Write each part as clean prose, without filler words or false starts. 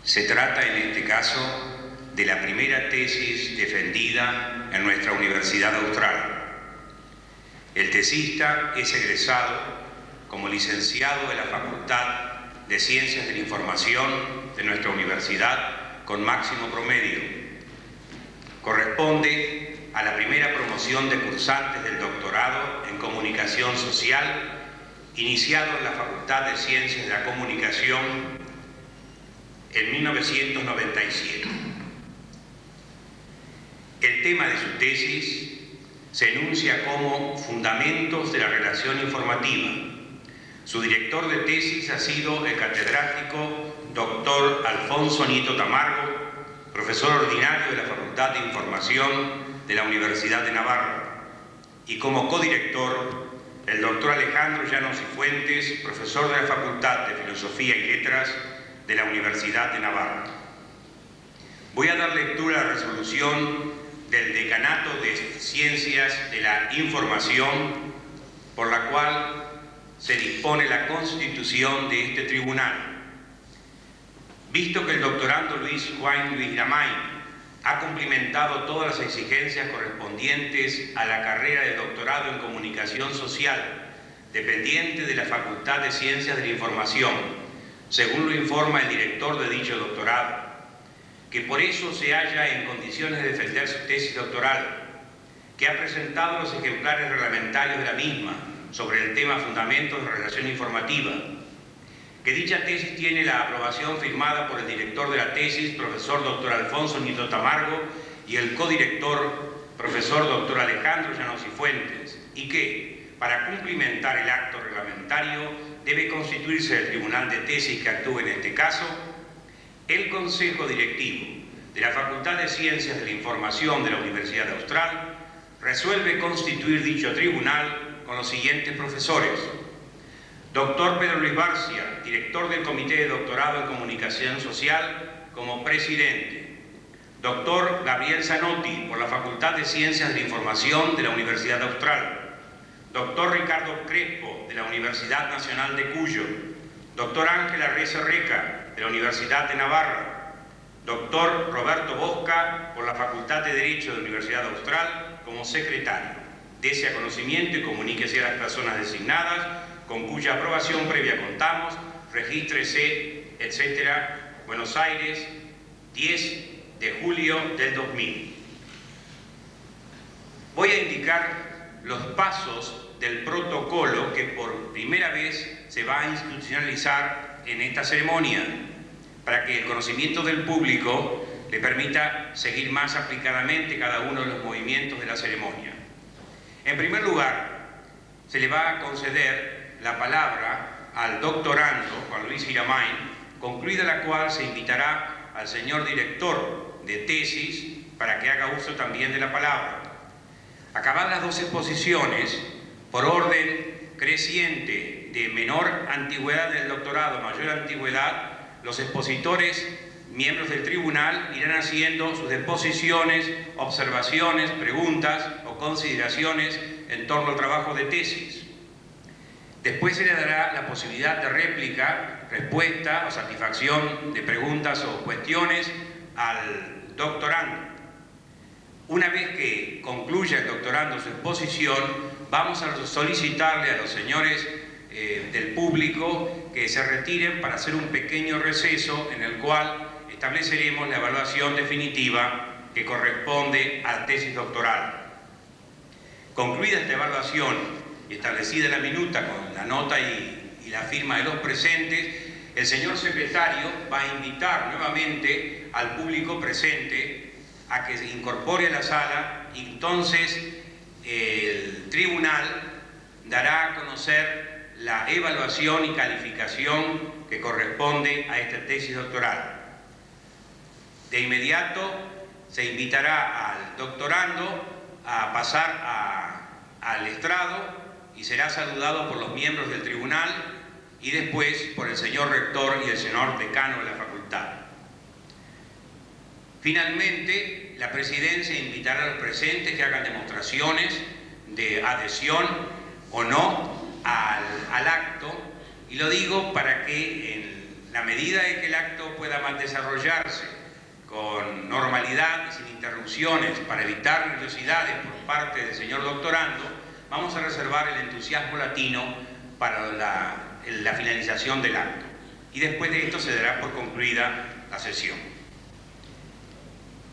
Se trata en este caso de la primera tesis defendida en nuestra Universidad Austral. El tesista es egresado como licenciado de la Facultad de Ciencias de la Información de nuestra universidad con máximo promedio. Corresponde a la primera promoción de cursantes del doctorado en Comunicación Social, iniciado en la Facultad de Ciencias de la Comunicación en 1997. El tema de su tesis se enuncia como Fundamentos de la Relación Informativa. Su director de tesis ha sido el catedrático Dr. Alfonso Nieto Tamargo, profesor ordinario de la Facultad de Información de la Universidad de Navarra, y como codirector el doctor Alejandro Llanos y Fuentes, profesor de la Facultad de Filosofía y Letras de la Universidad de Navarra. Voy a dar lectura a la resolución del Decanato de Ciencias de la Información, por la cual se dispone la constitución de este tribunal. Visto que el doctorando Juan Luis Iramain ha cumplimentado todas las exigencias correspondientes a la carrera de doctorado en Comunicación Social, dependiente de la Facultad de Ciencias de la Información, según lo informa el director de dicho doctorado, que por eso se halla en condiciones de defender su tesis doctoral, que ha presentado los ejemplares reglamentarios de la misma sobre el tema Fundamentos de la Relación Informativa, que dicha tesis tiene la aprobación firmada por el director de la tesis, profesor doctor Alfonso Nieto Tamargo, y el codirector, profesor doctor Alejandro Llanos y Fuentes, y que, para cumplimentar el acto reglamentario, debe constituirse el tribunal de tesis que actúe en este caso, el Consejo Directivo de la Facultad de Ciencias de la Información de la Universidad Austral resuelve constituir dicho tribunal con los siguientes profesores: Doctor Pedro Luis Barcia, director del Comité de Doctorado en Comunicación Social, como presidente. Doctor Gabriel Zanotti, por la Facultad de Ciencias de la Información de la Universidad Austral. Doctor Ricardo Crespo, de la Universidad Nacional de Cuyo. Doctor Ángel Arreza Reca, de la Universidad de Navarra. Doctor Roberto Bosca, por la Facultad de Derecho de la Universidad Austral, como secretario. Dese a conocimiento y comuníquese a las personas designadas, con cuya aprobación previa contamos, regístrese, etcétera, Buenos Aires, 10 de julio del 2000. Voy a indicar los pasos del protocolo que por primera vez se va a institucionalizar en esta ceremonia, para que el conocimiento del público le permita seguir más aplicadamente cada uno de los movimientos de la ceremonia. En primer lugar, se le va a conceder la palabra al doctorando Juan Luis Iramain, concluida la cual se invitará al señor director de tesis para que haga uso también de la palabra. Acabadas las dos exposiciones, por orden creciente de menor antigüedad del doctorado, mayor antigüedad, los expositores, miembros del tribunal, irán haciendo sus exposiciones, observaciones, preguntas o consideraciones en torno al trabajo de tesis. Después se le dará la posibilidad de réplica, respuesta o satisfacción de preguntas o cuestiones al doctorando. Una vez que concluya el doctorando su exposición, vamos a solicitarle a los señores del público que se retiren para hacer un pequeño receso en el cual estableceremos la evaluación definitiva que corresponde a la tesis doctoral. Concluida esta evaluación y establecida la minuta con la nota y la firma de los presentes, el señor secretario va a invitar nuevamente al público presente a que se incorpore a la sala, y entonces el tribunal dará a conocer la evaluación y calificación que corresponde a esta tesis doctoral. De inmediato se invitará al doctorando a pasar al estrado y será saludado por los miembros del tribunal y después por el señor rector y el señor decano de la facultad. Finalmente, la presidencia invitará a los presentes que hagan demostraciones de adhesión o no al acto, y lo digo para que en la medida de que el acto pueda más desarrollarse con normalidad y sin interrupciones para evitar nerviosidades por parte del señor doctorando, vamos a reservar el entusiasmo latino para la finalización del acto. Y después de esto se dará por concluida la sesión.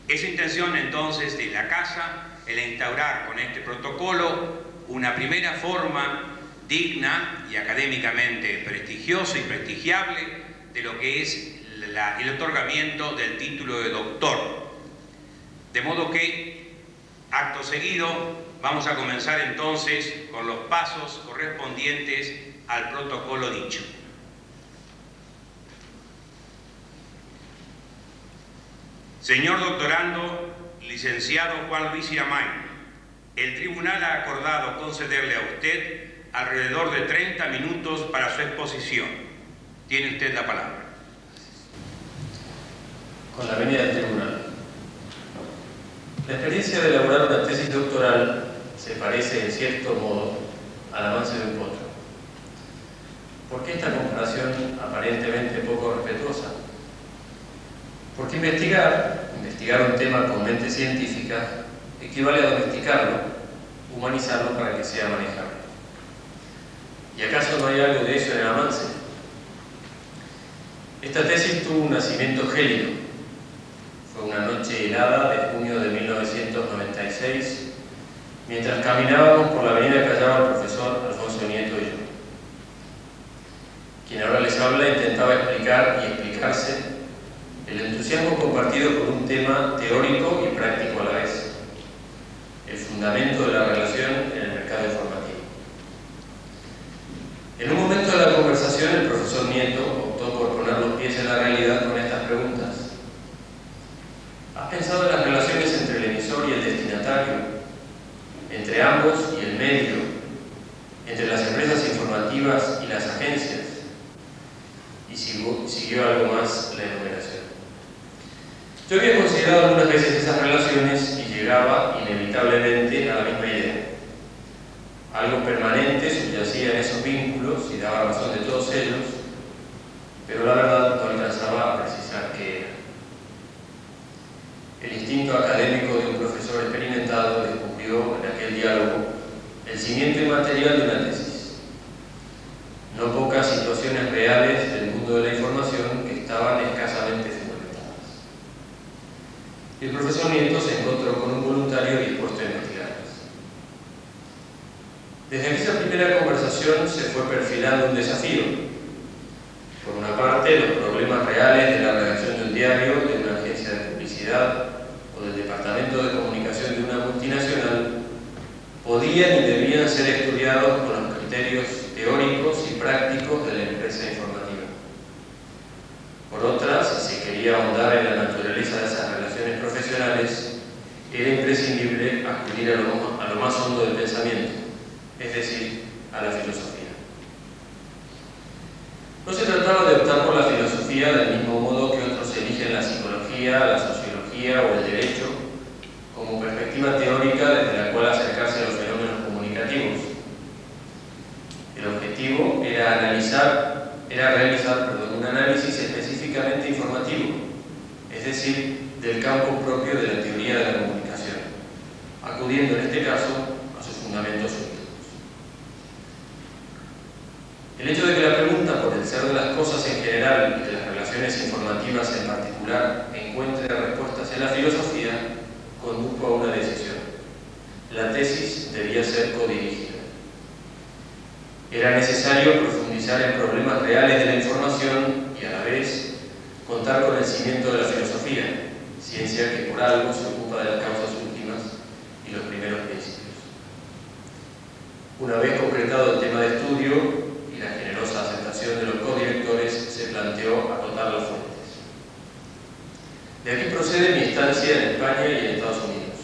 Es intención entonces de la Casa el instaurar con este protocolo una primera forma digna y académicamente prestigiosa y prestigiable de lo que es el otorgamiento del título de doctor. De modo que, acto seguido, vamos a comenzar entonces con los pasos correspondientes al protocolo dicho. Señor doctorando, licenciado Juan Luis Iramay, el tribunal ha acordado concederle a usted alrededor de 30 minutos para su exposición. Tiene usted la palabra. Con la venida del tribunal. La experiencia de elaborar una tesis doctoral se parece, en cierto modo, al avance de un potro. ¿Por qué esta comparación aparentemente poco respetuosa? Porque investigar un tema con mente científica equivale a domesticarlo, humanizarlo para que sea manejable. ¿Y acaso no hay algo de eso en el avance? Esta tesis tuvo un nacimiento gélido. Fue una noche helada de junio de 1996, mientras caminábamos por la avenida Callao el profesor Alfonso Nieto y yo. Quien ahora les habla intentaba explicar y explicarse el entusiasmo compartido por un tema teórico y práctico a la vez, el fundamento de la relación en el mercado informativo. En un momento de la conversación, el profesor Nieto optó por poner los pies en la realidad con estas preguntas. ¿Has pensado en las relaciones entre el emisor y el destinatario, entre ambos y el medio, entre las empresas informativas y las agencias? Y siguió algo más la enumeración. Yo había considerado algunas veces esas relaciones y llegaba inevitablemente a la misma idea. Algo permanente subyacía en esos vínculos y daba razón de todos ellos, pero la verdad no alcanzaba a precisar qué era. El instinto académico de un profesor experimentado descubrió en aquel diálogo el cimiento inmaterial de una tesis. No pocas situaciones reales del mundo de la información que estaban escasamente fundamentadas. Y el profesor Nieto se encontró con un voluntario dispuesto a investigarlas. Desde aquella primera conversación se fue perfilando un desafío. Por una parte, los problemas reales de la redacción de un diario, de una agencia de publicidad o del departamento de comunicación de una multinacional podían y debían ser estudiados con los criterios teóricos y prácticos de la empresa informativa. Por otra, si se quería ahondar en la naturaleza de esas relaciones profesionales, era imprescindible acudir a lo más hondo del pensamiento, es decir, a la filosofía. No se trataba de optar por la filosofía del mismo modo que otros eligen la psicología, la sociología o el derecho como perspectiva teórica desde la cual acercarse a los fenómenos comunicativos. El objetivo era realizar un análisis específicamente informativo, es decir, del campo propio de la teoría de la comunicación, acudiendo en este caso a sus fundamentos únicos. El hecho de que la pregunta por el ser de las cosas en general y de las relaciones informativas en particular encuentre respuestas en la filosofía condujo a una decisión. La tesis debía ser codirigida. Era necesario profundizar en problemas reales de la información y a la vez contar con el cimiento de la filosofía, ciencia que por algo se ocupa de las causas últimas y los primeros principios. Una vez concretado el tema de estudio y la generosa aceptación de los codirectores, se planteó acotar las fuentes. De aquí procede mi estancia en España y en Estados Unidos.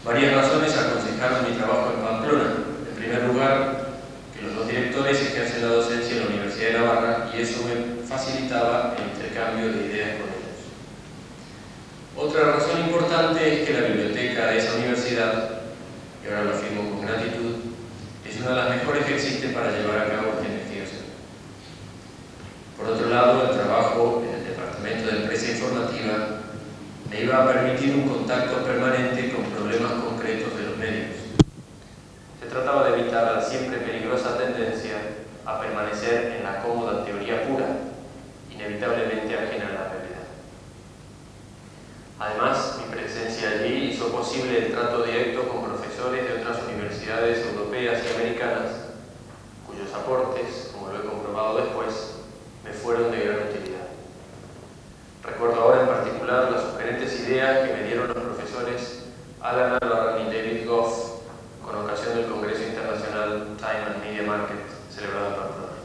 Varias razones aconsejaron mi trabajo en Pamplona. En primer lugar, que los dos directores ejercen la docencia en la Universidad de Navarra y eso me facilitaba el intercambio de ideas con ellos. Otra razón importante es que la biblioteca de esa universidad, y ahora lo afirmo con gratitud, es una de las mejores que existe para llevar a cabo esta investigación. Por otro lado, el trabajo en el Departamento de Prensa Informativa me iba a permitir un contacto permanente con problemas concretos de los medios. Se trataba de evitar la siempre peligrosa tendencia a permanecer en la cómoda teoría pura, inevitablemente ajena a la realidad. Además, mi presencia allí hizo posible el trato directo con profesores de otras universidades europeas y americanas, cuyos aportes, como lo he comprobado después, me fueron de gran utilidad. Recuerdo ahora en particular las sugerentes ideas que me dieron los profesores Alan Albarrán y David Goff con ocasión del Congreso Internacional Time and Media Market celebrado en Pamplona.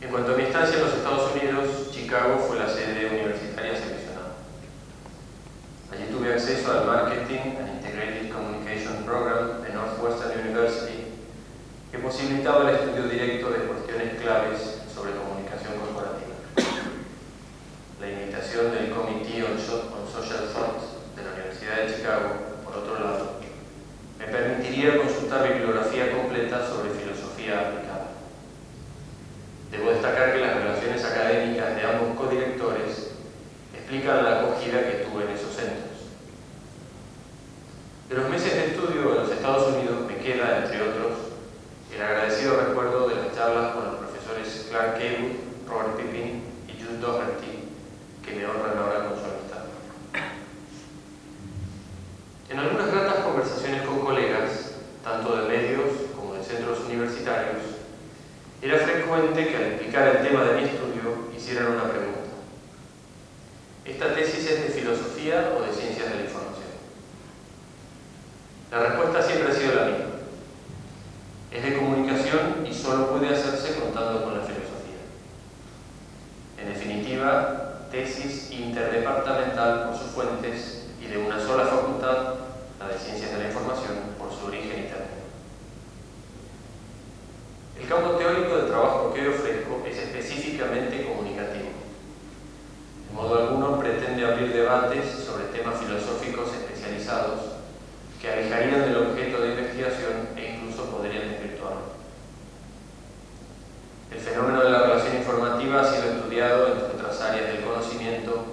En cuanto a mi estancia en los Estados Unidos, Chicago fue la sede universitaria seleccionada. Allí tuve acceso al Marketing and Integrated Communication Program de Northwestern University, que posibilitaba el estudio directo de cuestiones claves sobre comunicación corporativa. La invitación del Committee on Social Thought de la Universidad de Chicago, por otro lado, me permitiría consultar bibliografía completa sobre filosofía aplicada. Debo destacar que las relaciones académicas de ambos codirectores explican la acogida que tuve en esos centros. De los meses de estudio en los Estados Unidos me queda, entre otros, el agradecido recuerdo de las charlas con los profesores Clark Cable, Robert Pippin y Jude Doherty, que me honran ahora con su amistad. En algunas gratas conversaciones con colegas, tanto de medios como de centros universitarios, era frecuente que al explicar el tema de mi estudio hicieran una pregunta. ¿Esta tesis es de filosofía o de ciencias de la información? La respuesta siempre ha sido la misma. Es de comunicación y solo puede hacerse contando con la filosofía. En definitiva, tesis interdepartamental por sus fuentes y de una sola facultad, la de Ciencias de la Información, por su origen y término. El campo teórico del trabajo que hoy ofrezco es específicamente comunicativo. De modo alguno pretende abrir debates sobre temas filosóficos especializados que alejarían del objeto de investigación e incluso podrían desvirtuarlo. El fenómeno de la relación informativa ha sido estudiado, entre otras áreas del conocimiento,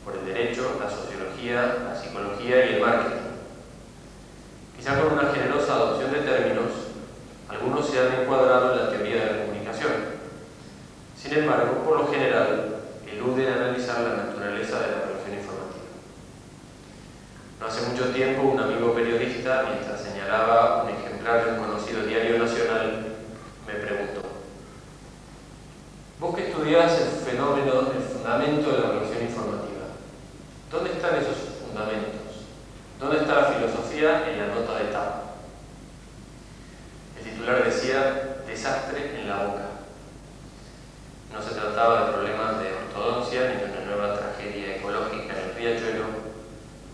por el derecho, la sociología, la psicología y el marketing. Quizá con una generosa adopción de términos, algunos se han encuadrado en la teoría de la comunicación. Sin embargo, por lo general, eluden analizar la naturaleza de la relación informativa. No hace mucho tiempo, un amigo periodista, mientras señalaba un ejemplar de un conocido diario nacional, me preguntó: vos que estudiás el fenómeno, el fundamento de la relación informativa, ¿dónde están esos fundamentos? ¿Dónde está la filosofía en la nota de tapa? El titular decía: desastre en la boca. No se trataba de problemas de ortodoncia ni de una nueva tragedia ecológica en el riachuelo,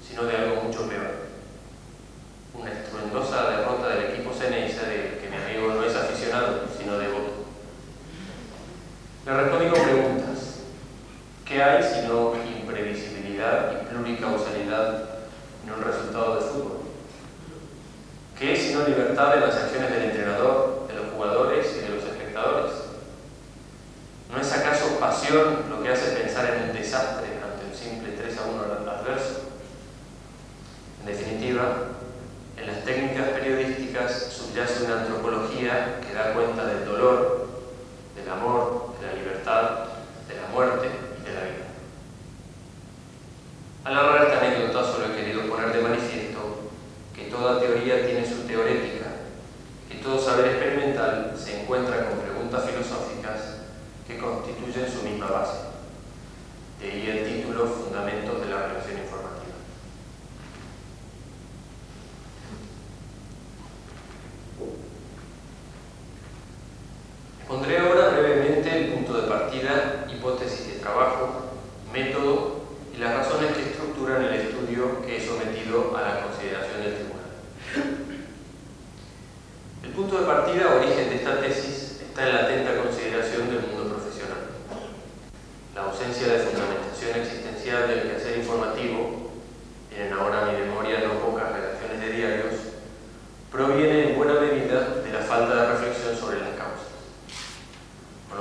sino de algo mucho peor. Una estruendosa derrota del equipo Ceneice, del que mi amigo no es aficionado, sino devoto. Le respondí con preguntas. ¿Qué hay sino imprevisibilidad y pluricausalidad en un resultado de fútbol? ¿Qué es sino libertad en las acciones del entrenador, de los jugadores y de los espectadores? ¿No es acaso pasión lo que hace pensar en un desastre ante un simple 3-1 adverso? En definitiva, en las técnicas periodísticas subyace una antropología que da cuenta del dolor, del amor, de la libertad, de la muerte y de la vida. Al narrar esta anécdota solo he querido poner de manifiesto que toda teoría tiene su teorética, que todo saber experimental se encuentra con preguntas filosóficas que constituyen su misma base. De ahí el título Fundamentos de la Relación Informativa. Pondré ahora brevemente el punto de partida, hipótesis de trabajo, método y las razones que estructuran el estudio que he sometido a la consideración del tribunal. El punto de partida, origen de esta tesis, está en la atenta consideración del mundo profesional. La ausencia de fundamentación existencial del quehacer informativo, tienen ahora a mi memoria no pocas redacciones de diarios, proviene en buena medida de la falta de reflexión sobre las causas. Con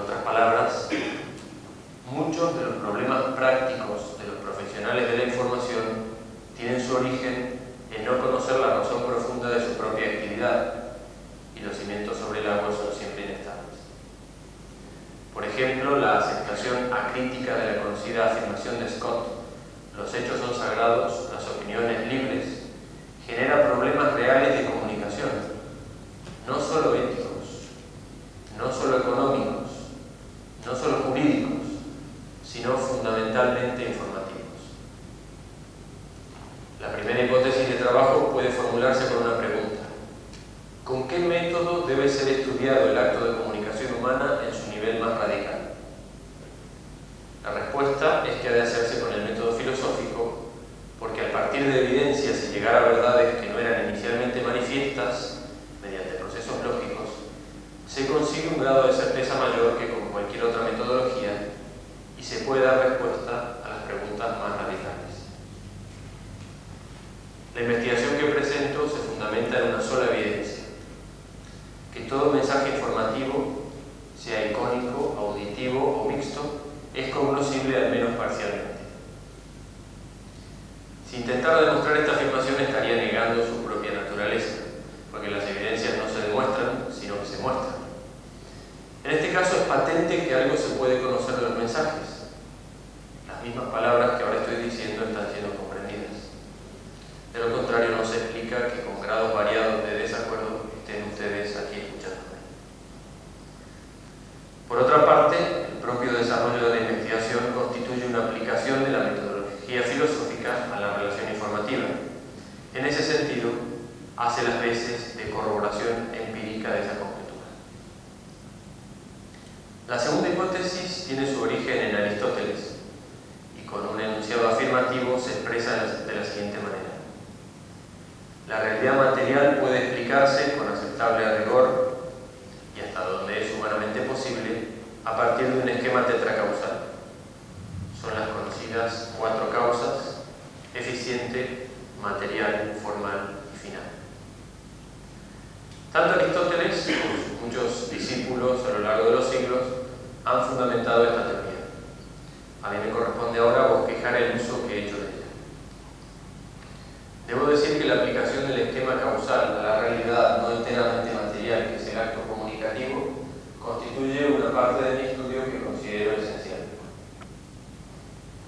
cuadrados las opiniones libres genera problemas reales de comunicación, no solo éticos, no solo económicos, no solo jurídicos, sino fundamentalmente informativos. La primera hipótesis de trabajo puede formularse con una pregunta: ¿con qué método debe ser estudiado el acto de comunicación humana en su nivel más radical? La respuesta es que ha de hacerse con el método filosófico, porque al partir de evidencias y llegar a verdades que no eran inicialmente manifiestas, mediante procesos lógicos, se consigue un grado de certeza mayor que con cualquier otra metodología y se puede dar respuesta a las preguntas más radicales. La investigación que presento se fundamenta en una sola evidencia: que todo mensaje informativo, sea icónico, auditivo o mixto, es cognoscible al menos parcialmente. Si intentara demostrar esta afirmación estaría negando su propia naturaleza, porque las evidencias no se demuestran, sino que se muestran. En este caso es patente que algo se puede conocer de los mensajes. Las mismas palabras que ahora estoy diciendo están siendo comprendidas. De lo contrario, no se explica que con grados variados de desacuerdo estén ustedes aquí escuchándome. Por otra parte, el propio desarrollo de la investigación constituye una aplicación de la metodología filosófica a la relación informativa. En ese sentido, hace las veces de corroboración empírica de esa conjetura. La segunda hipótesis tiene su origen en Aristóteles y con un enunciado afirmativo se expresa de la siguiente manera: la realidad material puede explicarse con aceptable rigor y hasta donde es humanamente posible a partir de un esquema tetracausal. Son las conocidas 4 causas: eficiente, material, formal y final. Tanto Aristóteles como sus muchos discípulos a lo largo de los siglos han fundamentado esta teoría. A mí me corresponde ahora bosquejar el uso que he hecho de ella. Debo decir que la aplicación del esquema causal a la realidad no enteramente material, que es el acto comunicativo, constituye una parte de mi estudio que considero esencial.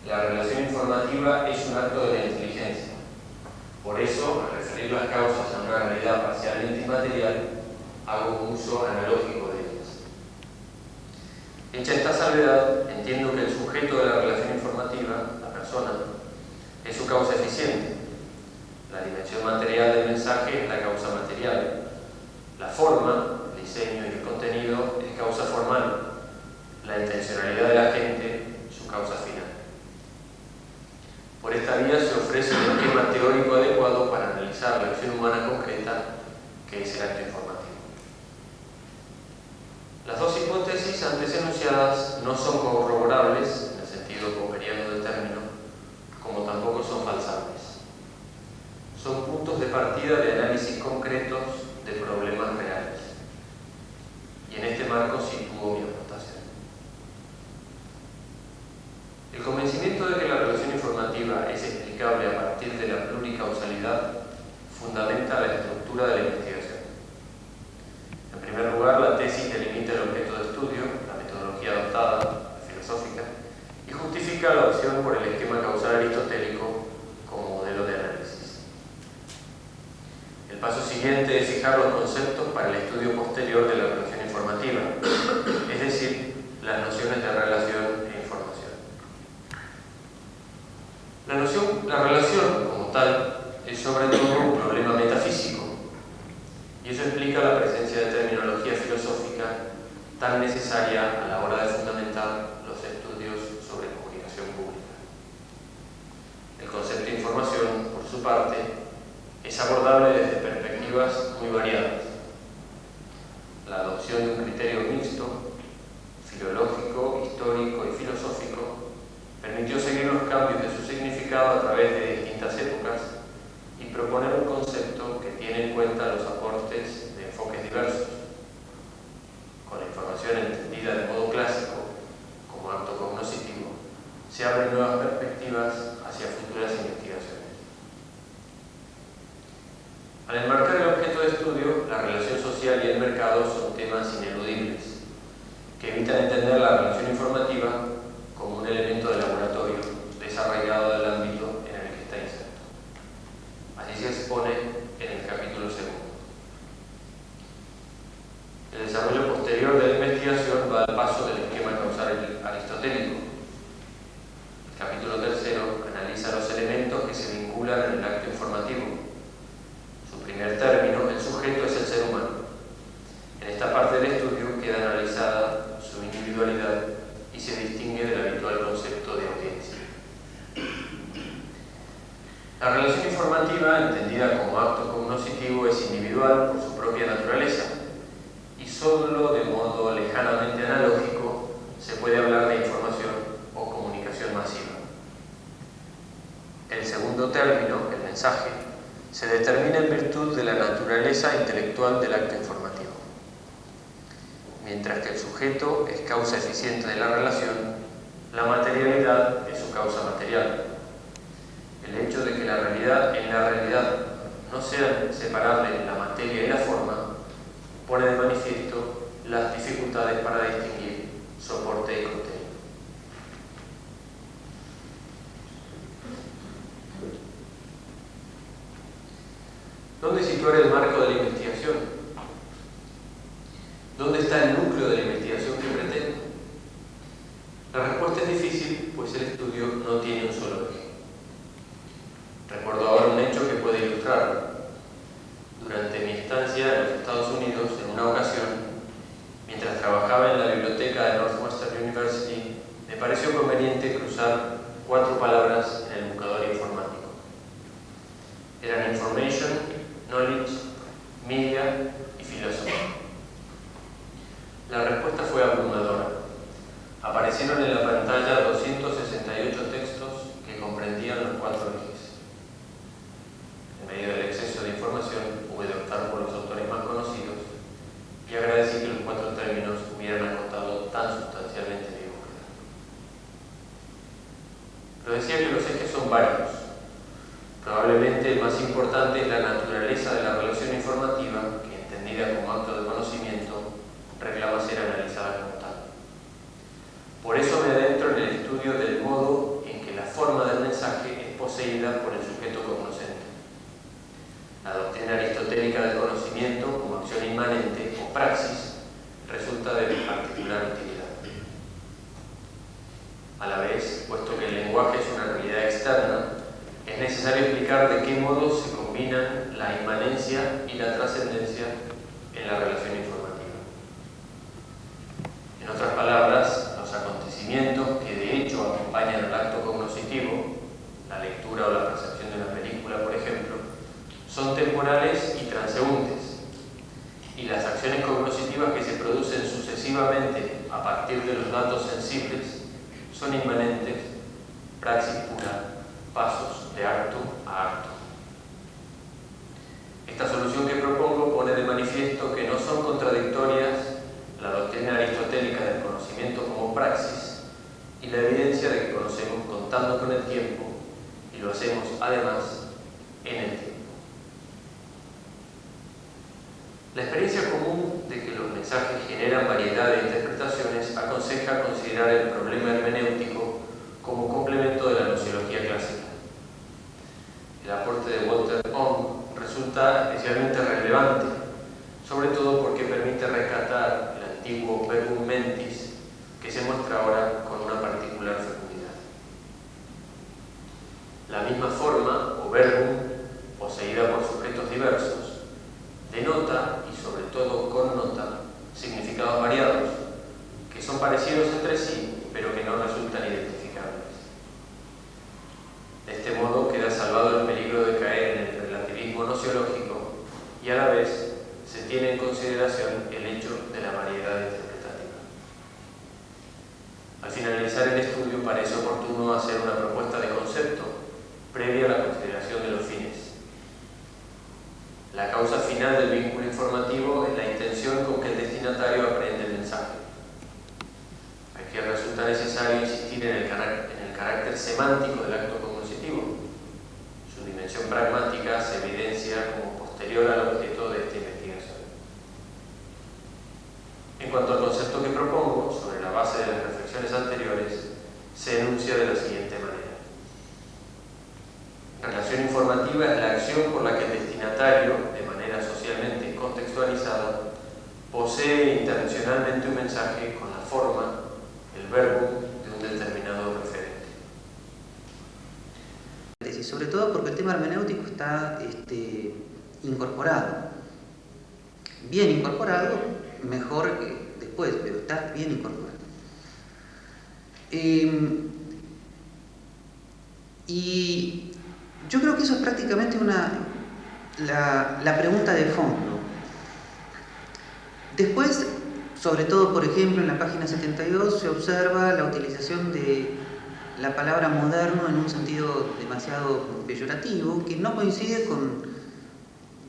La relación informativa es un acto de la inteligencia. Por eso, al referir las causas a una realidad parcialmente inmaterial, hago un uso analógico de ellas. Hecha esta salvedad, entiendo que el sujeto de la relación informativa, la persona, es su causa eficiente. La dimensión material del mensaje es la causa material. La forma, el diseño y el contenido es causa formal. La intencionalidad de la gente, su causa final. Por esta vía se ofrece un esquema teórico adecuado para analizar la acción humana concreta, que es el acto informativo. Las dos hipótesis antes enunciadas no son corroborables, en el sentido popperiano del término, como tampoco son falsables. Son puntos de partida de análisis concretos de problemas reales. Y en este marco sitúo mi aportación. El convencimiento de que la relación informativa es explicable a partir de la pluricausalidad fundamenta la estructura de la investigación. En primer lugar, la tesis delimita el objeto de estudio, la metodología adoptada, la filosófica, y justifica la opción por el esquema causal aristotélico como modelo de análisis. El paso siguiente es fijar los conceptos para el estudio posterior de la relación informativa, es decir, las nociones de relación e información. La relación, como tal, es sobre todo un problema metafísico, y eso explica la presencia de terminología filosófica tan necesaria a la hora de fundamentar los estudios sobre comunicación pública. El concepto de información, por su parte, es abordable desde perspectivas muy variadas. La adopción de un criterio mixto, filológico, histórico y filosófico, permitió seguir los cambios de su significado a través de distintas épocas y proponer un concepto que tiene en cuenta los aportes de enfoques diversos. Con la información entendida de modo clásico, como acto cognoscitivo, se abren nuevas perspectivas hacia futuras investigaciones. Al enmarcar el objeto de estudio, la relación social y el mercado son temas ineludibles, que evitan entender la relación informativa como un elemento de laboratorio desarraigado del ámbito en el que está El desarrollo posterior de la investigación va al paso del esquema causal aristotélico. El capítulo tercero analiza los elementos que se vinculan en el acto informativo. Su primer término, el sujeto, es el ser humano. En esta parte del estudio queda analizada su individualidad y se distingue del habitual concepto de audiencia. La relación informativa, entendida como acto cognoscitivo, es individual por su propia naturaleza y solo de modo lejanamente analógico se puede hablar de información o comunicación masiva. El segundo término, el mensaje, se determina en virtud de la naturaleza intelectual del acto informativo. Mientras que el sujeto es causa eficiente de la relación, la materialidad es su causa material. El hecho de que en la realidad no sean separables la materia y la forma pone de manifiesto las dificultades para distinguir soporte y contenido. ¿Dónde situar el marco de la investigación? ¿Dónde está el núcleo de la investigación que pretendo? La respuesta es difícil, pues el estudio no tiene un solo eje. Recuerdo ahora un hecho que puede ilustrarlo. Durante mi estancia en los Estados Unidos, en una ocasión, mientras trabajaba en la biblioteca de Northwestern University, me pareció conveniente cruzar 4 palabras en el buscador informático. Eran information, knowledge, media y philosophy. La respuesta fue abrumadora. Aparecieron en la pantalla 268 textos que comprendían los 4 ejes. En medio del exceso de información, pude optar por los autores más conocidos y agradecí que los 4 términos hubieran acotado tan sustancialmente mi búsqueda. Pero decía que los ejes son varios. Probablemente el más importante es la naturaleza de la relación informativa, que entendida como acto de conocimiento, reclama ser analizada como tal. Por eso me adentro en el estudio del modo en que la forma del mensaje es poseída por el sujeto cognoscente. La doctrina aristotélica del conocimiento como acción inmanente o praxis resulta de particular utilidad. A la vez, puesto que el lenguaje es una realidad externa, es necesario explicar de qué modo se combinan la inmanencia y la trascendencia en la relación informativa. En otras palabras, los acontecimientos que de hecho acompañan al acto cognoscitivo, la lectura o la percepción de una película, por ejemplo, son temporales y transeúntes, y las acciones cognoscitivas que se producen sucesivamente a partir de los datos sensibles son inmanentes, praxis pura, pasos de acto a acto. Esta solución que propongo pone de manifiesto que no son contradictorias la doctrina aristotélica del conocimiento como praxis y la evidencia de que conocemos contando con el tiempo y lo hacemos además en el tiempo. La experiencia común de que los mensajes generan variedad de interpretaciones aconseja considerar el problema hermenéutico como complemento de la nociología clásica. El aporte de Walter Ohm resulta especialmente relevante, sobre todo porque permite rescatar el antiguo verbum mentis que se muestra ahora con una particular fecundidad. La misma forma, o verbum, poseída por sujetos diversos, denota y sobre todo connota significados variados, que son parecidos entre sí, pero que no resultan identificables. De este modo queda salvado el peligro de caer en el relativismo nociológico y a la vez se tiene en consideración el hecho de la variedad interpretativa. Al finalizar el estudio parece oportuno hacer una propuesta de concepto previa a la consideración de los fines. La causa final del vínculo informativo es la intención con que el destinatario aprende el mensaje. Aquí resulta necesario insistir en el carácter semántico del acto cognoscitivo. Su dimensión pragmática se evidencia como posterior al objeto de esta investigación. En cuanto al concepto que propongo, sobre la base de las reflexiones anteriores, se enuncia de la siguiente manera. La relación informativa es la acción por la que el destinatario, de manera socialmente contextualizada, posee intencionalmente un mensaje con la forma, el verbo de un determinado referente. Sobre todo porque el tema hermenéutico está incorporado. Bien incorporado, mejor que después, pero está bien incorporado. Y yo creo que eso es prácticamente la pregunta de fondo. Después, sobre todo, por ejemplo, en la página 72 se observa la utilización de la palabra moderno en un sentido demasiado peyorativo, que no coincide con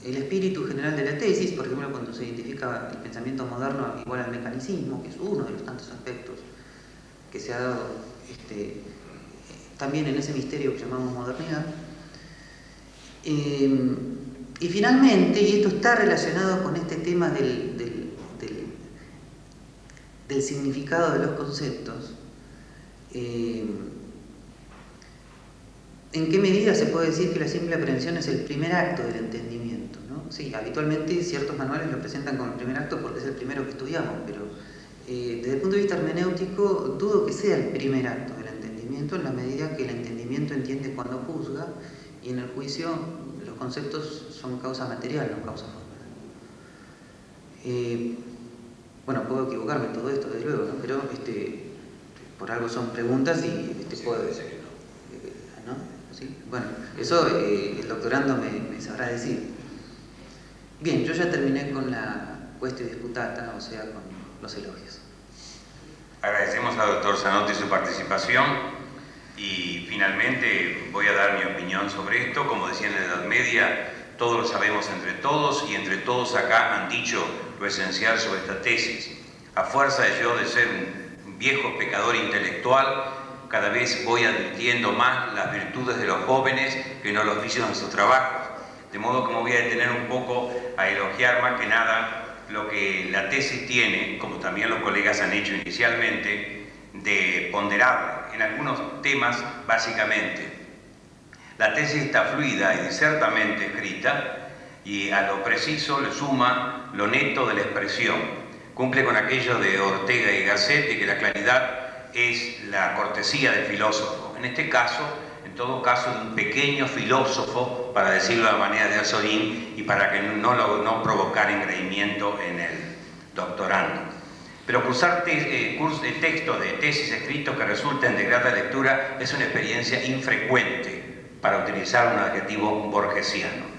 el espíritu general de la tesis. Por ejemplo, cuando se identifica el pensamiento moderno igual al mecanicismo, que es uno de los tantos aspectos que se ha dado también en ese misterio que llamamos modernidad. Y finalmente, y esto está relacionado con este tema del significado de los conceptos, ¿en qué medida se puede decir que la simple aprehensión es el primer acto del entendimiento, ¿no? Sí, habitualmente ciertos manuales lo presentan como el primer acto porque es el primero que estudiamos, pero desde el punto de vista hermenéutico dudo que sea el primer acto del entendimiento, en la medida que el entendimiento entiende cuando juzga, y en el juicio los conceptos son causa material, no causa formal. Bueno, puedo equivocarme en todo esto, desde luego, ¿no? Pero por algo son preguntas y puedo decir, ¿no? ¿Sí? Bueno, eso el doctorando me sabrá decir. Bien, yo ya terminé con la cuestión disputata, o sea, con los elogios. Agradecemos al doctor Zanotti su participación y finalmente voy a dar mi opinión sobre esto. Como decía en la Edad Media, todos lo sabemos entre todos, y entre todos acá han dicho lo esencial sobre esta tesis. A fuerza de yo de ser un viejo pecador intelectual, cada vez voy advirtiendo más las virtudes de los jóvenes que no los vicios de sus trabajos. De modo que me voy a detener un poco a elogiar más que nada lo que la tesis tiene, como también los colegas han hecho inicialmente, de ponderable en algunos temas. Básicamente, la tesis está fluida y ciertamente escrita, y a lo preciso le suma lo neto de la expresión. Cumple con aquello de Ortega y Gasset, de que la claridad es la cortesía del filósofo. En este caso, en todo caso, de un pequeño filósofo, para decirlo de la manera de Azorín, y para que no provocar engreimiento en el doctorando. Pero cursar textos de tesis escritos que resulten de grata lectura es una experiencia infrecuente, para utilizar un adjetivo borgesiano.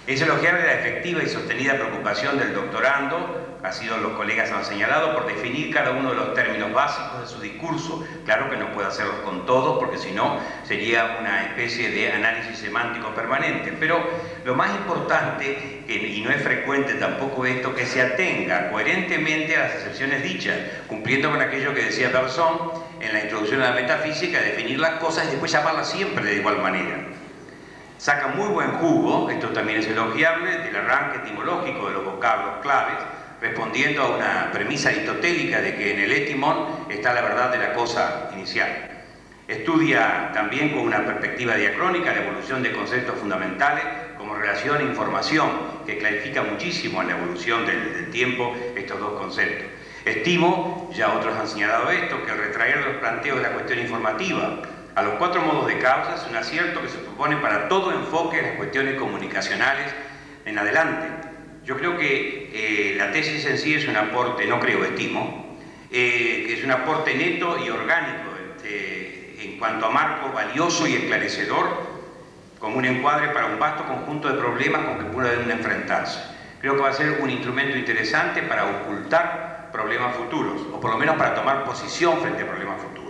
Es elogiable la efectiva y sostenida preocupación del doctorando, así los colegas han señalado, por definir cada uno de los términos básicos de su discurso. Claro que no puede hacerlo con todos, porque si no sería una especie de análisis semántico permanente, pero lo más importante, y no es frecuente tampoco esto, que se atenga coherentemente a las excepciones dichas, cumpliendo con aquello que decía Berzón en la introducción a la metafísica, definir las cosas y después llamarlas siempre de igual manera. Saca muy buen jugo, esto también es elogiable, del arranque etimológico de los vocablos claves, respondiendo a una premisa aristotélica de que en el étimon está la verdad de la cosa inicial. Estudia también con una perspectiva diacrónica la evolución de conceptos fundamentales como relación e información, que clarifica muchísimo en la evolución del tiempo estos dos conceptos. Estimo, ya otros han señalado esto, que retraer los planteos de la cuestión informativa a los 4 modos de causa es un acierto que se propone para todo enfoque en las cuestiones comunicacionales en adelante. Yo creo que la tesis en sí es un aporte, estimo, que es un aporte neto y orgánico en cuanto a marco valioso y esclarecedor, como un encuadre para un vasto conjunto de problemas con que pueden enfrentarse. Creo que va a ser un instrumento interesante para ocultar problemas futuros, o por lo menos para tomar posición frente a problemas futuros.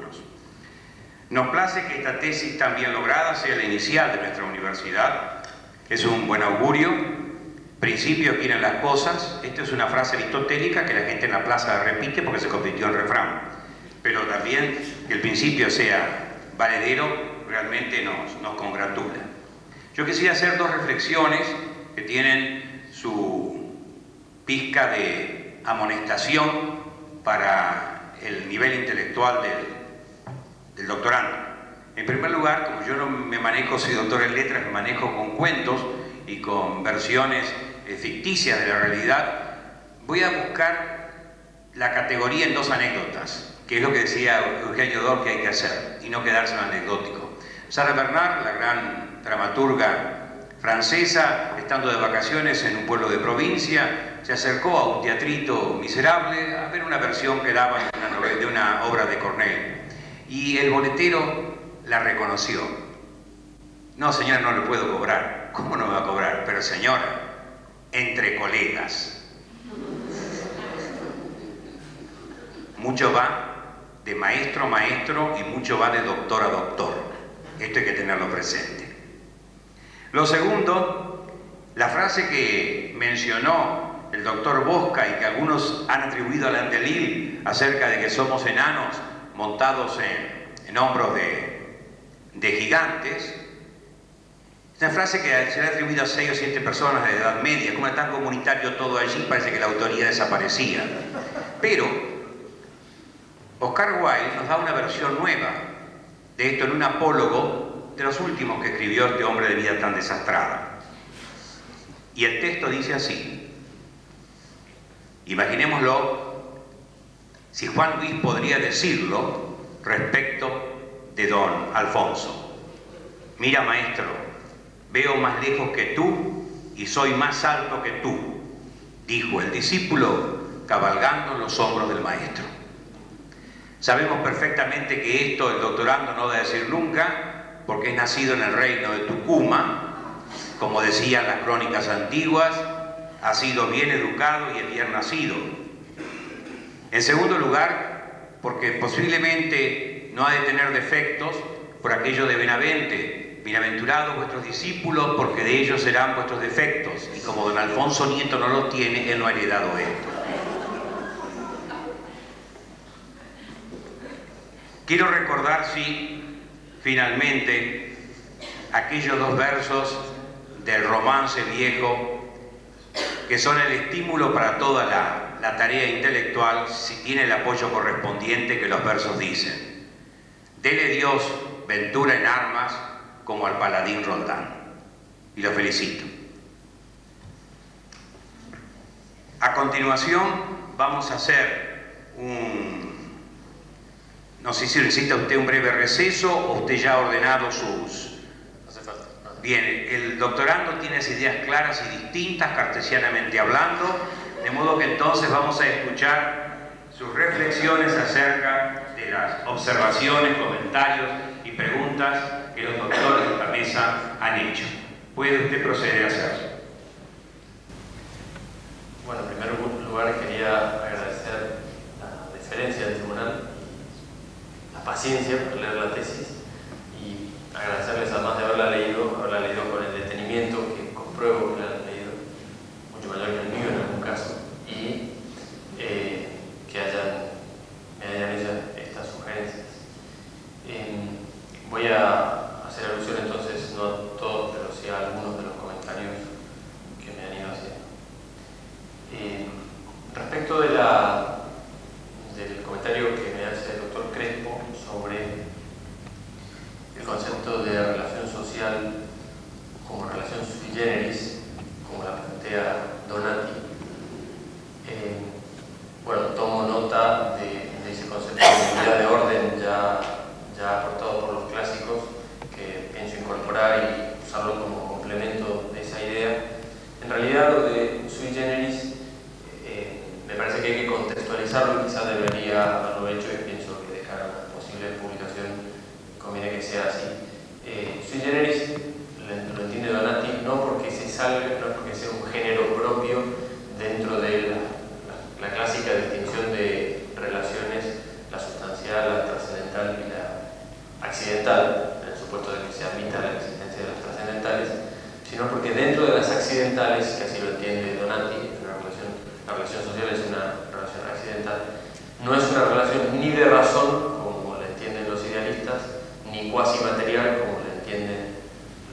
Nos place que esta tesis tan bien lograda sea la inicial de nuestra universidad. Es un buen augurio. Principios quieren las cosas. Esta es una frase aristotélica que la gente en la plaza repite porque se convirtió en refrán. Pero también que el principio sea valedero realmente nos congratula. Yo quisiera hacer 2 reflexiones que tienen su pizca de amonestación para el nivel intelectual del doctorando. En primer lugar, como yo no me manejo, soy doctor en letras, me manejo con cuentos y con versiones ficticias de la realidad, voy a buscar la categoría en dos anécdotas, que es lo que decía Eugenio Dor que hay que hacer, y no quedarse en lo anecdótico. Sarah Bernhardt, la gran dramaturga francesa, estando de vacaciones en un pueblo de provincia, se acercó a un teatrito miserable a ver una versión que daban de una obra de Corneille. Y el boletero la reconoció. No, señora, no le puedo cobrar. ¿Cómo no me va a cobrar? Pero señora, entre colegas. Mucho va de maestro a maestro y mucho va de doctor a doctor. Esto hay que tenerlo presente. Lo segundo, la frase que mencionó el doctor Bosca y que algunos han atribuido a Landelil acerca de que somos enanos montados en hombros de gigantes, esta frase que se le ha atribuido a 6 o 7 personas de edad media, como era tan comunitario todo allí, parece que la autoría desaparecía. Pero Oscar Wilde nos da una versión nueva de esto en un apólogo de los últimos que escribió este hombre de vida tan desastrada. Y el texto dice así: imaginémoslo si Juan Luis podría decirlo respecto de don Alfonso. Mira, maestro, veo más lejos que tú y soy más alto que tú, dijo el discípulo cabalgando en los hombros del maestro. Sabemos perfectamente que esto el doctorando no va a decir nunca, porque es nacido en el reino de Tucumán, como decían las crónicas antiguas, ha sido bien educado y es bien nacido. En segundo lugar, porque posiblemente no ha de tener defectos por aquello de Benavente: bienaventurados vuestros discípulos, porque de ellos serán vuestros defectos. Y como don Alfonso Nieto no lo tiene, él no ha heredado esto. Quiero recordar, sí, finalmente, aquellos 2 versos del romance viejo que son el estímulo para toda la tarea intelectual, si tiene el apoyo correspondiente que los versos dicen: dele Dios ventura en armas como al paladín Roldán. Y lo felicito. A continuación vamos a hacer no sé si necesita usted un breve receso o usted ya ha ordenado sus... No hace falta. Bien, el doctorando tiene las ideas claras y distintas, cartesianamente hablando, de modo que entonces vamos a escuchar sus reflexiones acerca de las observaciones, comentarios y preguntas que los doctores de esta mesa han hecho. Puede usted proceder a hacerlo. Bueno, en primer lugar quería agradecer la deferencia del tribunal, la paciencia por leer la tesis y agradecerles, además de haberla leído con el detenimiento que compruebo que la han leído, mucho mayor que el mío en algún caso, y que me hayan hecho estas sugerencias. Voy a hacer alusión entonces, no a todos, pero sí a algunos de los comentarios que me han ido haciendo. Respecto del comentario que me hace el doctor Crespo sobre el concepto de relación social como relación sui generis, como la plantea Donati, bueno, tomo nota de ese concepto de unidad de orden ya aportado por los clásicos, que pienso incorporar y usarlo como complemento de esa idea. En realidad, lo de sui generis me parece que hay que contextualizarlo y quizás debería haberlo hecho, y pienso que de cara a una posible publicación conviene que sea así. Sui generis lo entiende Donati no porque se salga, no porque sea un género propio dentro de la clásica distinción de relaciones, la sustancial, la trascendental y la accidental, en el supuesto de que se admita la existencia de las trascendentales, sino porque dentro de las accidentales, que así lo entiende Donati, la relación social es una relación accidental, no es una relación ni de razón, como la entienden los idealistas, ni cuasi material, como la entienden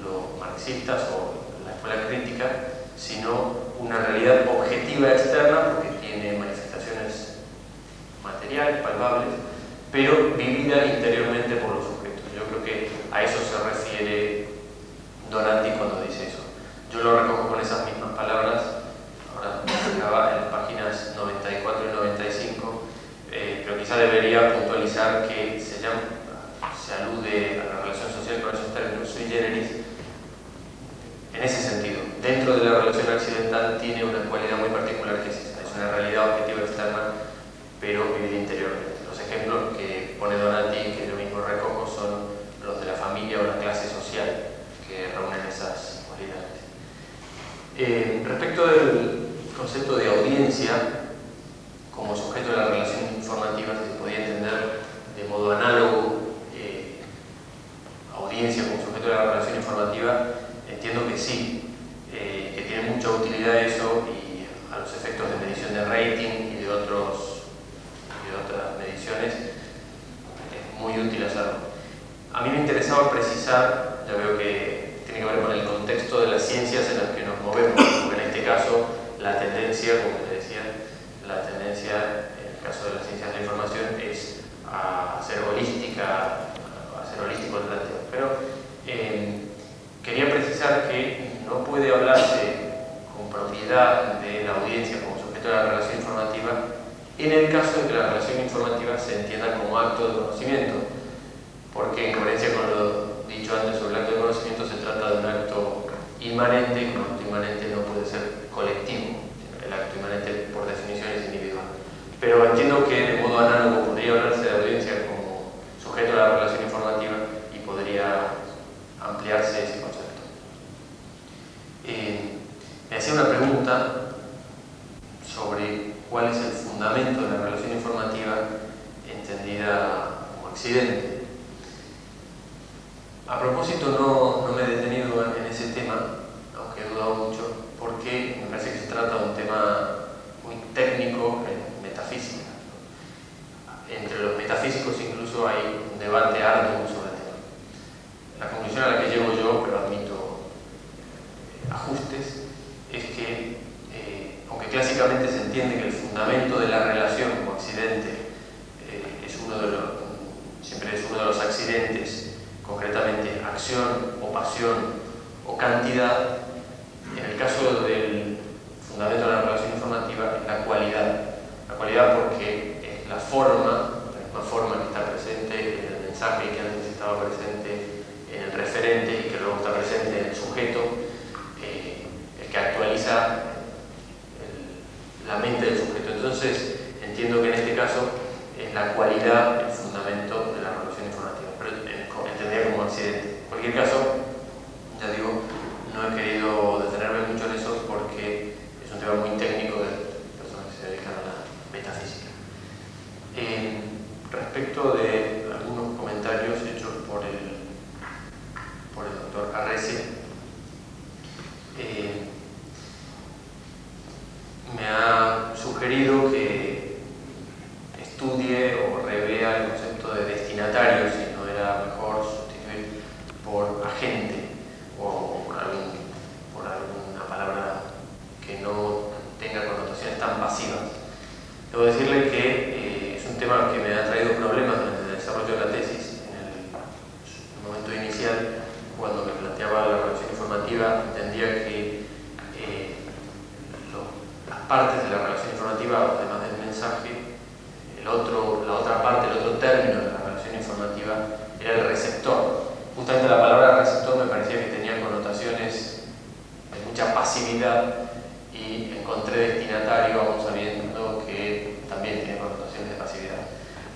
los marxistas o la escuela crítica, sino una realidad objetiva externa, porque tiene manifestaciones materiales, palpables, pero vivida interiormente por los sujetos. Yo creo que a eso se refiere Donati cuando dice eso. Yo lo recojo con esas mismas palabras. Ahora acaba en la página páginas 94 y 95, pero quizá debería puntualizar que se alude a la relación social con esos términos sui generis en ese sentido. Dentro de la relación accidental tiene una cualidad muy particular que es esta, es una realidad objetiva externa, pero vivida interiormente. Los ejemplos que pone Donati, que yo mismo recojo, son los de la familia o la clase social, que reúnen esas cualidades. Respecto del concepto de audiencia como sujeto de la relación informativa, se podía entender de modo análogo audiencia como sujeto de la relación informativa. Entiendo que sí, que tiene mucha utilidad eso, y a los efectos de medición de rating y de otras mediciones es muy útil hacerlo. A mí me interesaba precisar, ya veo que tiene que ver con el contexto de las ciencias en las que nos movemos, porque en este caso la tendencia, como te decía, la tendencia en el caso de las ciencias de la información es a ser holística, a ser holístico el planteo. Pero quería precisar que no puede hablarse con propiedad de la audiencia como sujeto de la relación informativa en el caso de que la relación informativa se entienda como acto de conocimiento, porque en coherencia con lo dicho antes sobre el acto de conocimiento se trata de un acto inmanente, y un acto inmanente no puede ser colectivo, el acto inmanente por definición es individual. Pero entiendo que de modo análogo podría hablarse de audiencia como sujeto de la relación informativa y podría ampliarse ese concepto. Me hacía una pregunta sobre cuál es el fundamento de la relación informativa entendida como accidente. A propósito, no me he detenido en ese tema, aunque he dudado mucho, porque me parece que se trata de un tema muy técnico en metafísica. Entre los metafísicos incluso hay un debate arduo sobre el tema. La conclusión a la que llego yo, pero admito ajustes, es que aunque clásicamente se entiende que el fundamento de la relación como accidente siempre es uno de los accidentes, concretamente acción o pasión o cantidad, en el caso del fundamento de la relación informativa es la cualidad. La cualidad porque es la misma forma que está presente en el mensaje que antes estaba presente en el referente y que luego está presente en el sujeto, el que actualiza la mente del sujeto. Entonces, entiendo que en este caso es la cualidad el fundamento de la relación informativa, pero entendía como accidente. En cualquier caso, ya digo, no he querido detenerme mucho en eso porque es un tema muy técnico de personas que se dedican a la metafísica. Respecto de algunos comentarios hechos por el doctor Arrese, me ha sugerido que estudie o revea el concepto de destinatario, si no era mejor sustituir por agente o por alguna palabra que no tenga connotaciones tan pasivas. Debo decirle que es un tema que me ha traído problemas durante el desarrollo de la tesis. En el momento inicial, cuando me planteaba la relación informativa, entendía que las partes de la relación informativa, además del mensaje, la otra parte, el otro término de la relación informativa era el receptor. Justamente la palabra receptor me parecía que tenía connotaciones de mucha pasividad y encontré destinatario aún sabiendo que también tiene connotaciones de pasividad.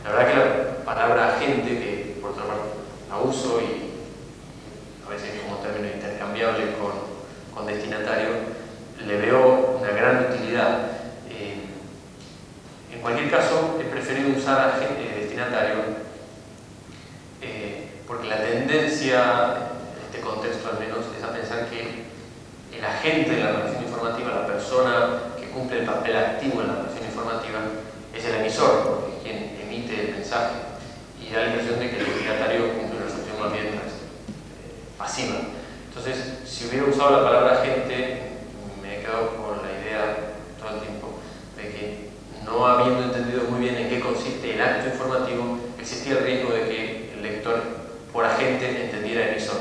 La verdad que la palabra agente, que por otra parte la uso y a veces como término intercambiable con destinatario, le veo una gran utilidad. En cualquier caso, he preferido usar agente destinatario porque la tendencia, en este contexto al menos, es a pensar que el agente de la relación informativa, la persona que cumple el papel activo en la relación informativa, es el emisor, porque es quien emite el mensaje, y da la impresión de que el destinatario cumple una función más bien pasiva. Entonces, si hubiera usado la palabra agente, me he quedado con la idea todo el tiempo de que, no habiendo entendido muy bien en qué consiste el acto informativo, existía el riesgo de que el lector, por agente, entendiera emisor.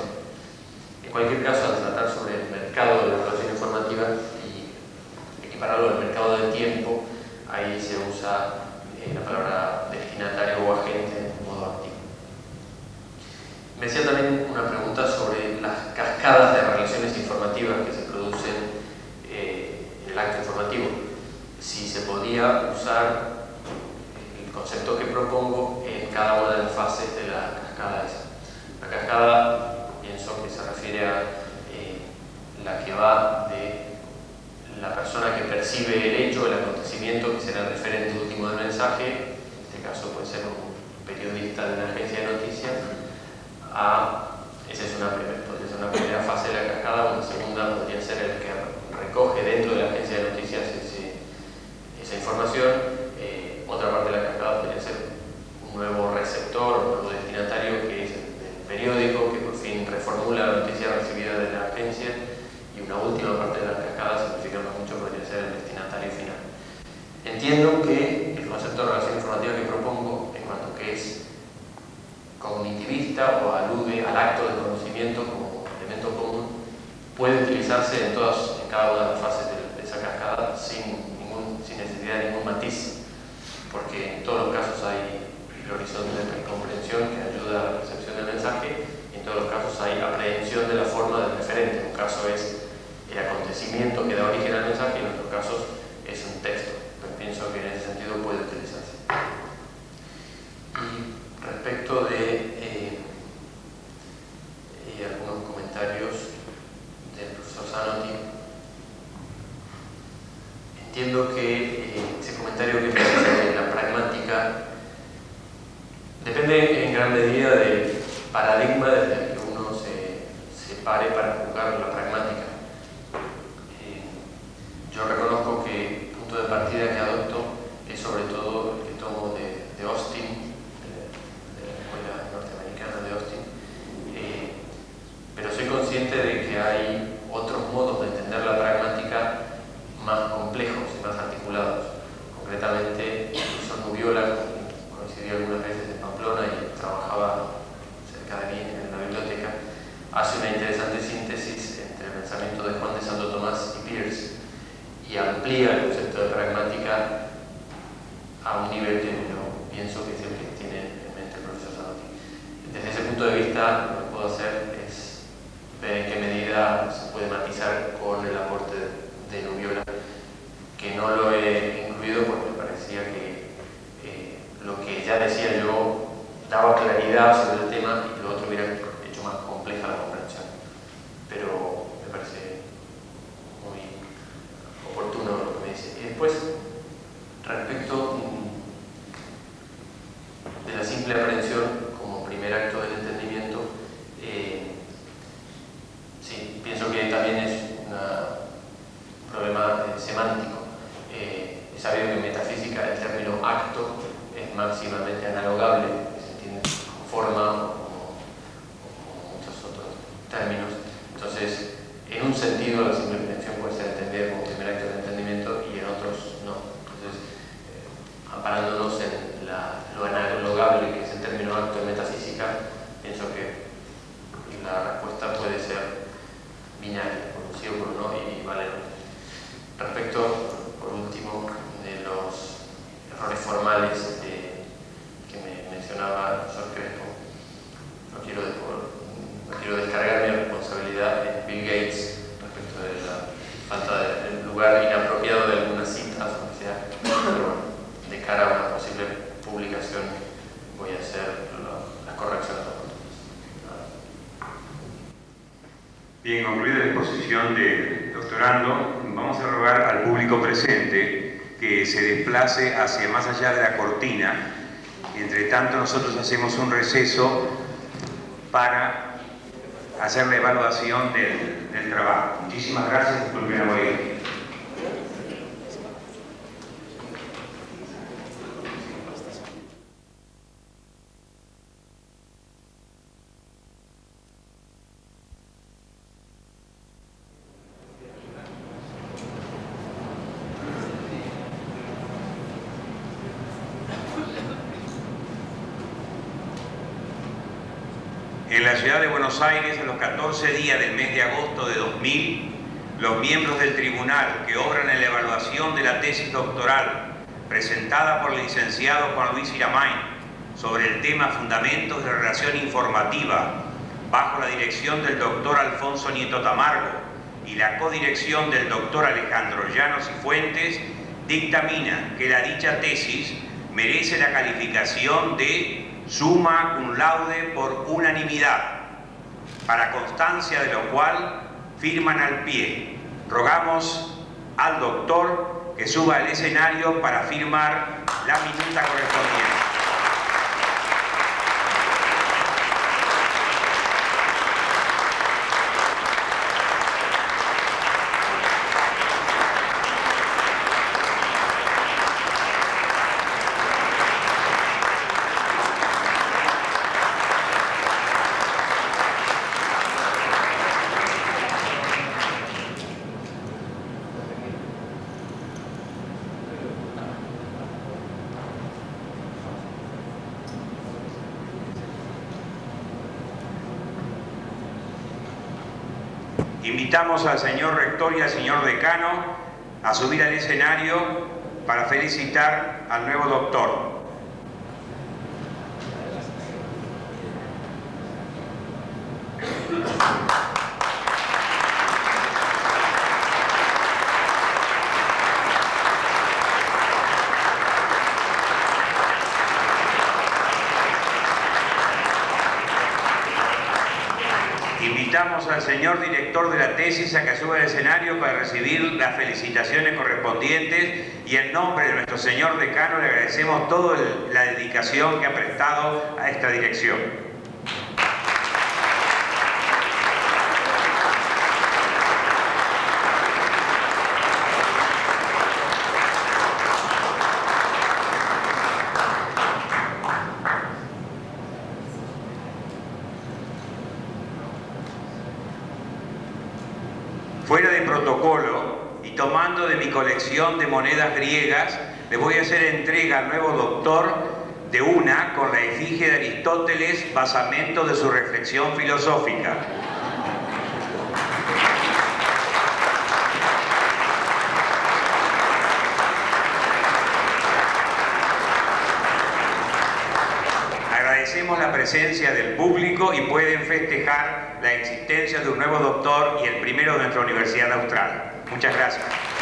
En cualquier caso, al tratar sobre el mercado de la relación informativa y equipararlo al mercado del tiempo, ahí se usa la palabra destinatario o agente en modo activo. Me hacía también una pregunta sobre las cascadas de relaciones informativas que se producen en el acto informativo. Si se podía usar el concepto que propongo en cada una de las fases de la cascada esa. La cascada, pienso que se refiere a la que va de la persona que percibe el hecho, el acontecimiento, que será el referente último del mensaje, en este caso puede ser un periodista de una agencia de noticias, esa es podría ser una primera fase de la cascada. Una segunda podría ser el que recoge dentro de la agencia de noticias esa información. Otra parte de la cascada podría ser un nuevo receptor, un nuevo destinatario, que es el periódico, que por fin reformula la noticia recibida de la agencia. Y una última parte de la cascada, simplificando mucho, podría ser el destinatario final. Entiendo que el concepto de relación informativa que propongo, en cuanto que es cognitivista o alude al acto de conocimiento como elemento común, puede utilizarse en cada una de las fases de esa cascada sin necesidad de ningún matiz, porque en todos los casos hay el horizonte de comprensión que ayuda a la percepción del mensaje, y en todos los casos hay aprehensión de la forma del referente. En un caso es el acontecimiento que da origen al mensaje, y en otros casos es un texto, pero pienso que en ese sentido puede utilizarse. Y respecto de algunos comentarios del profesor Zanotti, entiendo que ese comentario que me hace de la pragmática depende en gran medida del paradigma desde el que uno se pare para juzgar la pragmática. Yo reconozco que el punto de partida que adopto es sobre todo el que tomo de Austin, de la escuela norteamericana de Austin, pero soy consciente de que hay otros modos de entender la pragmática más complejos y más articulados. Concretamente, el profesor Nubiola, coincidí algunas veces en Pamplona y trabajaba cerca de mí en la biblioteca, hace una interesante síntesis entre el pensamiento de Juan de Santo Tomás y Peirce, y amplía el concepto de pragmática a un nivel que yo pienso que es el que tiene en mente el profesor Zanotti. Desde ese punto de vista, lo que puedo hacer es ver en qué medida se puede matizar con el aporte de Nubiola, que no lo he incluido porque me parecía que lo que ya decía yo daba claridad sobre el tema y lo otro hubiera hecho más compleja la comprensión. Pero me parece muy oportuno lo que me dice. Y después, respecto de la simple aprehensión como primer acto del entendimiento, sí, pienso que también es un problema semántico. Es sabido que en metafísica el término acto es máximamente analogable, que se entiende como forma o como muchos otros términos. Entonces, en un sentido, la simple aprehensión puede ser entendida como primer acto del entendimiento y en otros no. Entonces, amparándonos en lo analogable que es el término acto en metafísica, pienso que la respuesta puede ser binaria, por un sí o por un no, y vale. Respecto, por último, de los errores formales que me mencionaba el profesor Crespo, no quiero descargar mi responsabilidad en Bill Gates respecto de la falta del lugar inapropiado de algunas citas, o que sea, pero bueno, de cara a una posible publicación voy a hacer las correcciones oportunas. Bien, concluida la exposición del doctorando, vamos a rogar al público presente que se desplace hacia más allá de la cortina. Entre tanto, nosotros hacemos un receso para hacer la evaluación del trabajo. Muchísimas gracias, disculpen a morir. En la ciudad de Buenos Aires, a los 14 días del mes de agosto de 2000, los miembros del tribunal que obran en la evaluación de la tesis doctoral presentada por el licenciado Juan Luis Iramain sobre el tema Fundamentos de la Relación Informativa, bajo la dirección del doctor Alfonso Nieto Tamargo y la codirección del doctor Alejandro Llanos y Fuentes, dictamina que la dicha tesis merece la calificación de summa cum laude por unanimidad, para constancia de lo cual firman al pie. Rogamos al doctor que suba al escenario para firmar la minuta correspondiente. Invitamos al señor rector y al señor decano a subir al escenario para felicitar al nuevo doctor. Invitamos al señor director de la tesis a que suba al escenario para recibir las felicitaciones correspondientes, y en nombre de nuestro señor decano le agradecemos toda la dedicación que ha prestado a esta dirección. Fuera de protocolo y tomando de mi colección de monedas griegas, le voy a hacer entrega al nuevo doctor de una con la efigie de Aristóteles, basamento de su reflexión filosófica. Agradecemos la presencia del público y pueden festejar la existencia de un nuevo doctor y el primero de nuestra Universidad Austral. Muchas gracias.